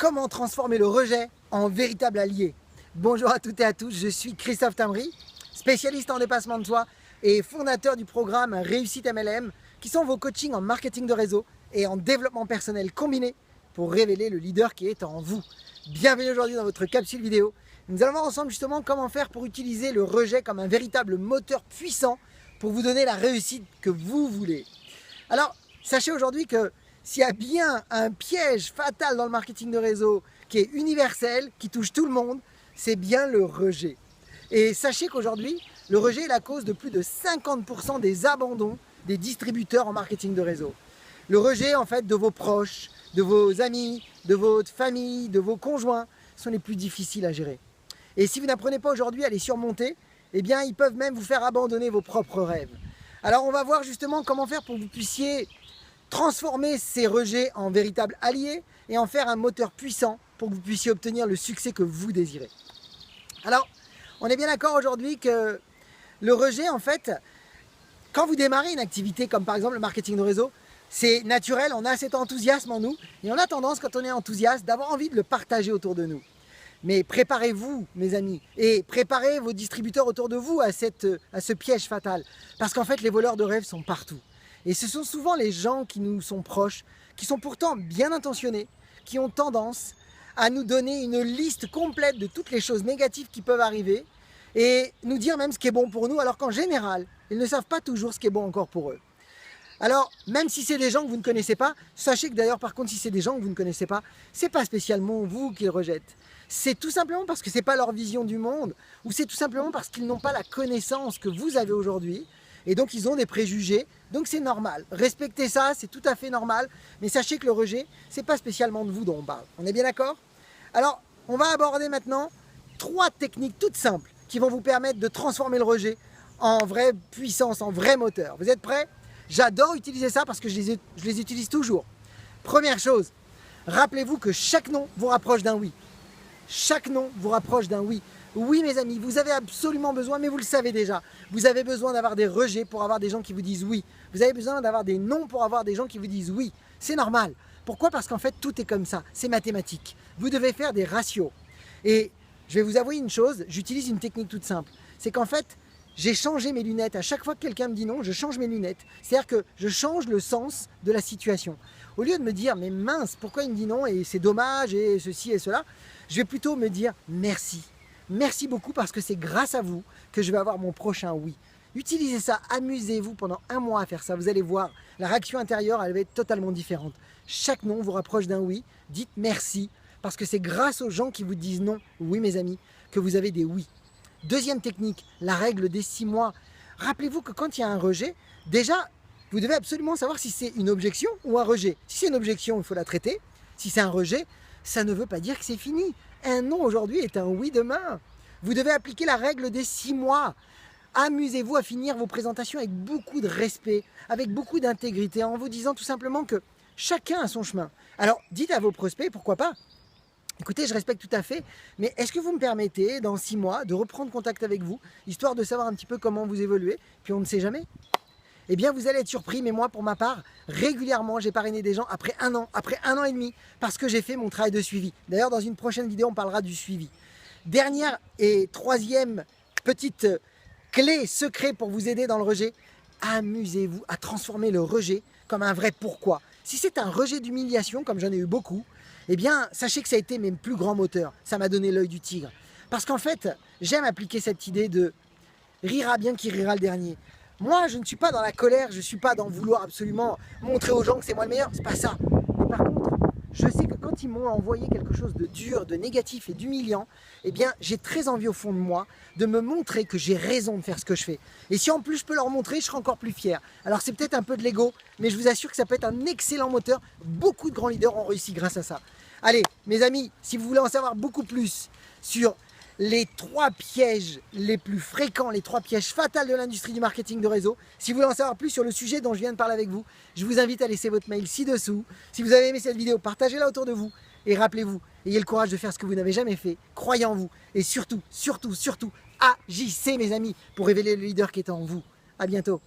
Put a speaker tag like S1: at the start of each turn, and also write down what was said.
S1: Comment transformer le rejet en véritable allié? Bonjour à toutes et à tous, je suis Christophe Tamry, spécialiste en dépassement de soi et fondateur du programme Réussite MLM, qui sont vos coachings en marketing de réseau et en développement personnel combiné pour révéler le leader qui est en vous. Bienvenue aujourd'hui dans votre capsule vidéo. Nous allons voir ensemble justement comment faire pour utiliser le rejet comme un véritable moteur puissant pour vous donner la réussite que vous voulez. Alors, sachez aujourd'hui que s'il y a bien un piège fatal dans le marketing de réseau qui est universel, qui touche tout le monde, c'est bien le rejet. Et sachez qu'aujourd'hui, le rejet est la cause de plus de 50% des abandons des distributeurs en marketing de réseau. Le rejet en fait de vos proches, de vos amis, de votre famille, de vos conjoints sont les plus difficiles à gérer. Et si vous n'apprenez pas aujourd'hui à les surmonter, eh bien ils peuvent même vous faire abandonner vos propres rêves. Alors on va voir justement comment faire pour que vous puissiez transformer ces rejets en véritables alliés et en faire un moteur puissant pour que vous puissiez obtenir le succès que vous désirez. Alors, on est bien d'accord aujourd'hui que le rejet, en fait, quand vous démarrez une activité comme par exemple le marketing de réseau, c'est naturel, on a cet enthousiasme en nous et on a tendance, quand on est enthousiaste, d'avoir envie de le partager autour de nous. Mais préparez-vous, mes amis, et préparez vos distributeurs autour de vous à ce piège fatal. Parce qu'en fait, les voleurs de rêves sont partout. Et ce sont souvent les gens qui nous sont proches, qui sont pourtant bien intentionnés, qui ont tendance à nous donner une liste complète de toutes les choses négatives qui peuvent arriver et nous dire même ce qui est bon pour nous, alors qu'en général, ils ne savent pas toujours ce qui est bon encore pour eux. Alors, même si c'est des gens que vous ne connaissez pas, sachez que d'ailleurs, par contre, si c'est des gens que vous ne connaissez pas, c'est pas spécialement vous qu'ils rejettent. C'est tout simplement parce que c'est pas leur vision du monde, ou c'est tout simplement parce qu'ils n'ont pas la connaissance que vous avez aujourd'hui, et donc ils ont des préjugés, donc c'est normal. Respectez ça, c'est tout à fait normal, mais sachez que le rejet, c'est pas spécialement de vous dont on parle. On est bien d'accord? Alors, on va aborder maintenant 3 techniques toutes simples qui vont vous permettre de transformer le rejet en vraie puissance, en vrai moteur. Vous êtes prêts? J'adore utiliser ça parce que je les utilise toujours. Première chose, rappelez-vous que chaque non vous rapproche d'un oui. Chaque non vous rapproche d'un oui. Oui mes amis, vous avez absolument besoin, mais vous le savez déjà, vous avez besoin d'avoir des rejets pour avoir des gens qui vous disent oui. Vous avez besoin d'avoir des non pour avoir des gens qui vous disent oui. C'est normal. Pourquoi? Parce qu'en fait, tout est comme ça. C'est mathématique. Vous devez faire des ratios. Et je vais vous avouer une chose, j'utilise une technique toute simple. C'est qu'en fait, j'ai changé mes lunettes. À chaque fois que quelqu'un me dit non, je change mes lunettes. C'est-à-dire que je change le sens de la situation. Au lieu de me dire, mais mince, pourquoi il me dit non et c'est dommage et ceci et cela, je vais plutôt me dire merci. Merci beaucoup parce que c'est grâce à vous que je vais avoir mon prochain oui. Utilisez ça, amusez-vous pendant 1 mois à faire ça. Vous allez voir, la réaction intérieure, elle va être totalement différente. Chaque non vous rapproche d'un oui. Dites merci parce que c'est grâce aux gens qui vous disent non, oui mes amis, que vous avez des oui. Deuxième technique, la règle des 6 mois. Rappelez-vous que quand il y a un rejet, déjà, vous devez absolument savoir si c'est une objection ou un rejet. Si c'est une objection, il faut la traiter. Si c'est un rejet, ça ne veut pas dire que c'est fini. Un non aujourd'hui est un oui demain. Vous devez appliquer la règle des 6 mois. Amusez-vous à finir vos présentations avec beaucoup de respect, avec beaucoup d'intégrité, en vous disant tout simplement que chacun a son chemin. Alors, dites à vos prospects, pourquoi pas? Écoutez, je respecte tout à fait, mais est-ce que vous me permettez, dans 6 mois, de reprendre contact avec vous, histoire de savoir un petit peu comment vous évoluez, puis on ne sait jamais? Eh bien, vous allez être surpris, mais moi, pour ma part, régulièrement, j'ai parrainé des gens après 1 an, après 1 an et demi, parce que j'ai fait mon travail de suivi. D'ailleurs, dans une prochaine vidéo, on parlera du suivi. Dernière et troisième petite clé secret pour vous aider dans le rejet, amusez-vous à transformer le rejet comme un vrai pourquoi. Si c'est un rejet d'humiliation, comme j'en ai eu beaucoup, eh bien, sachez que ça a été mes plus grands moteurs. Ça m'a donné l'œil du tigre. Parce qu'en fait, j'aime appliquer cette idée de rira bien qui rira le dernier. Moi, je ne suis pas dans la colère, je ne suis pas dans vouloir absolument montrer aux gens que c'est moi le meilleur, c'est pas ça. Mais par contre, je sais que quand ils m'ont envoyé quelque chose de dur, de négatif et d'humiliant, eh bien, j'ai très envie au fond de moi de me montrer que j'ai raison de faire ce que je fais. Et si en plus je peux leur montrer, je serai encore plus fier. Alors c'est peut-être un peu de l'ego, mais je vous assure que ça peut être un excellent moteur. Beaucoup de grands leaders ont réussi grâce à ça. Allez, mes amis, si vous voulez en savoir beaucoup plus sur les 3 pièges les plus fréquents, les 3 pièges fatals de l'industrie du marketing de réseau. Si vous voulez en savoir plus sur le sujet dont je viens de parler avec vous, je vous invite à laisser votre mail ci-dessous. Si vous avez aimé cette vidéo, partagez-la autour de vous et rappelez-vous, ayez le courage de faire ce que vous n'avez jamais fait, croyez en vous et surtout, surtout, surtout, agissez mes amis pour révéler le leader qui est en vous. À bientôt.